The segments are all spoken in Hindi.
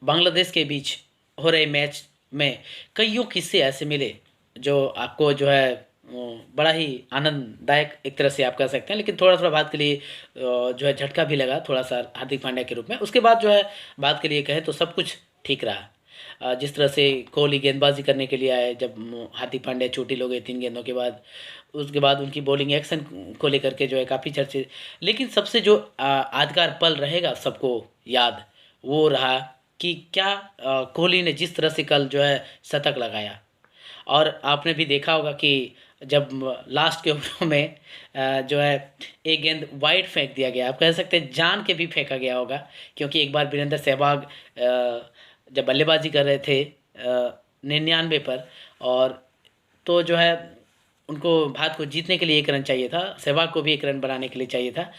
बांग्लादेश के बीच हो रहे मैच में कईयों किस्से ऐसे मिले जो आपको जो है बड़ा ही आनंददायक एक तरह से आप कह सकते हैं, लेकिन थोड़ा-थोड़ा बात के लिए जो है झटका भी लगा थोड़ा-सा हार्दिक पांड्या के रूप में। उसके बाद जो है बात के लिए कहें तो सब कुछ ठीक रहा। जिस तरह से कोहली गेंदबाज़ी करने के लिए आए, जब हार्दिक पांड्या चोटिल हो गए 3 गेंदों के बाद, उसके बाद उनकी बॉलिंग एक्शन को लेकर के जो है काफ़ी चर्चे। लेकिन सबसे जो यादगार पल रहेगा सबको याद, वो रहा कि क्या कोहली ने जिस तरह से कल जो है शतक लगाया। और आपने भी देखा होगा कि जब लास्ट के ओवरों में जो है एक गेंद वाइड फेंक दिया गया, आप कह सकते हैं जान के भी फेंका गया होगा, क्योंकि एक बार वीरेंद्र सहवाग जब बल्लेबाजी कर रहे थे 99 पर, और तो जो है उनको भारत को जीतने के लिए 1 रन चाहिए था, सहवाग को भी 1 रन बनाने के लिए चाहिए था,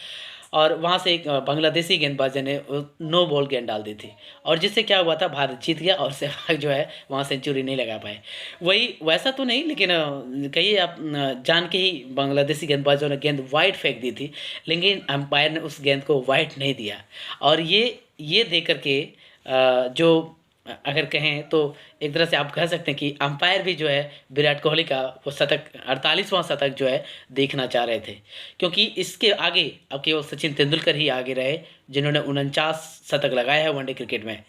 और वहाँ से एक बांग्लादेशी गेंदबाज ने नो बॉल गेंद डाल दी थी, और जिससे क्या हुआ था, भारत जीत गया और सहवाग जो है वहाँ सेंचुरी नहीं लगा पाए। वही वैसा तो नहीं, लेकिन कहिए आप जान के ही बांग्लादेशी गेंदबाजों ने गेंद वाइड फेंक दी थी, लेकिन अंपायर ने उस गेंद को वाइड नहीं दिया। और ये देख कर के जो अगर कहें तो एक तरह से आप कह सकते हैं कि अंपायर भी जो है विराट कोहली का वो शतक 48वां शतक जो है देखना चाह रहे थे, क्योंकि इसके आगे अब केवल सचिन तेंदुलकर ही आगे रहे, जिन्होंने 49 शतक लगाए हैं वनडे क्रिकेट में।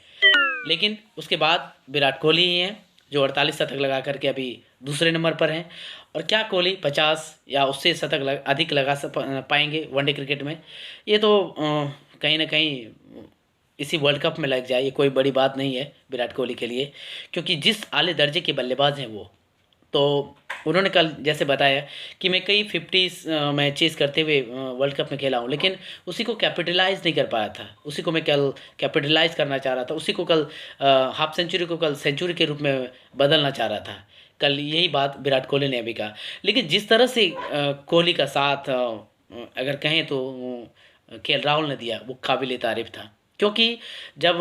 लेकिन उसके बाद विराट कोहली ही हैं जो 48 शतक लगा करके अभी दूसरे नंबर पर हैं। और क्या कोहली 50 या उससे शतक अधिक लगा पाएंगे वनडे क्रिकेट में? ये तो कहीं ना कहीं इसी वर्ल्ड कप में लग जाए, ये कोई बड़ी बात नहीं है विराट कोहली के लिए, क्योंकि जिस आले दर्जे के बल्लेबाज हैं वो, तो उन्होंने कल जैसे बताया कि मैं कई 50 मैचेस करते हुए वर्ल्ड कप में खेला हूँ, लेकिन उसी को कैपिटलाइज़ नहीं कर पाया था, उसी को मैं कल कैपिटलाइज़ करना चाह रहा था, उसी को कल हाफ सेंचुरी को कल सेंचुरी के रूप में बदलना चाह रहा था। कल यही बात विराट कोहली ने अभी कहा। लेकिन जिस तरह से कोहली का साथ अगर कहें तो केएल राहुल ने दिया, वो काबिल तारीफ़ था, क्योंकि जब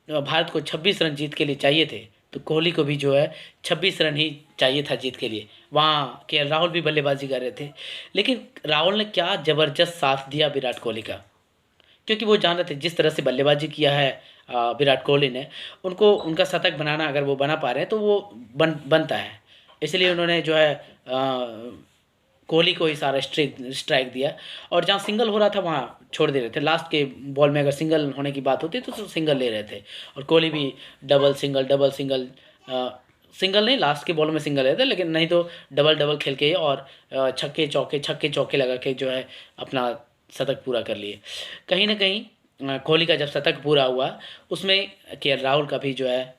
भारत को 26 रन जीत के लिए चाहिए थे, तो कोहली को भी जो है 26 रन ही चाहिए था जीत के लिए। वहाँ केएल राहुल भी बल्लेबाजी कर रहे थे, लेकिन राहुल ने क्या ज़बरदस्त साथ दिया विराट कोहली का, क्योंकि वो जान रहे थे जिस तरह से बल्लेबाजी किया है विराट कोहली ने, उनको उनका शतक बनाना अगर वो बना पा रहे हैं तो वो बनता है। इसलिए उन्होंने जो है कोहली को ही सारा स्ट्राइक दिया, और जहाँ सिंगल हो रहा था वहाँ छोड़ दे रहे थे। लास्ट के बॉल में अगर सिंगल होने की बात होती तो सिंगल ले रहे थे, और कोहली भी डबल सिंगल सिंगल नहीं, लास्ट के बॉल में सिंगल ले रहे थे, लेकिन नहीं तो डबल डबल खेल के और छक्के चौके लगा के जो है अपना शतक पूरा कर लिए। कहीं ना कहीं कोहली का जब शतक पूरा हुआ, उसमें केएल राहुल का भी जो है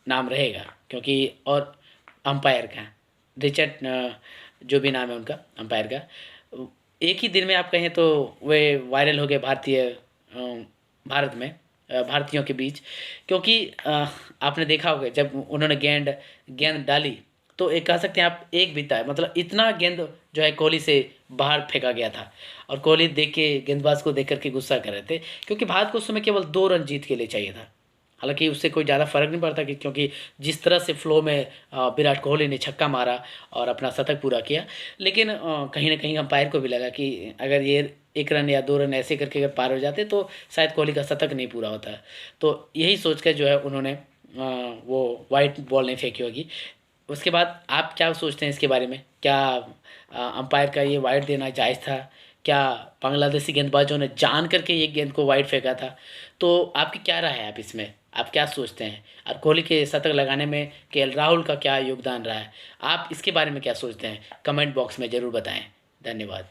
नाम रहेगा, क्योंकि और अंपायर का रिचर्ड जो भी नाम है उनका अंपायर का, एक ही दिन में आप कहें तो वे वायरल हो गए भारत में भारतीयों के बीच, क्योंकि आपने देखा होगा जब उन्होंने गेंद डाली, तो एक कह सकते हैं आप एक बीता है, मतलब इतना गेंद जो है कोहली से बाहर फेंका गया था, और कोहली देख के गेंदबाज को देख करके गुस्सा कर रहे थे, क्योंकि भारत को उस समय केवल 2 रन जीत के लिए चाहिए था। हालांकि उससे कोई ज़्यादा फर्क नहीं पड़ता, कि क्योंकि जिस तरह से फ्लो में विराट कोहली ने छक्का मारा और अपना शतक पूरा किया, लेकिन कहीं ना कहीं अंपायर को भी लगा कि अगर ये 1 रन या 2 रन ऐसे करके अगर पार हो जाते तो शायद कोहली का शतक नहीं पूरा होता। तो यही सोच कर जो है उन्होंने वो वाइट बॉल नहीं फेंकी होगी। उसके बाद आप क्या सोचते हैं इसके बारे में? क्या अंपायर का ये वाइड देना जायज़ था? क्या बांग्लादेशी गेंदबाजों ने जान करके ये गेंद को वाइड फेंका था? तो आपकी क्या राय है आप इसमें? आप क्या सोचते हैं? और कोहली के शतक लगाने में केएल राहुल का क्या योगदान रहा है? आप इसके बारे में क्या सोचते हैं? कमेंट बॉक्स में ज़रूर बताएं। धन्यवाद।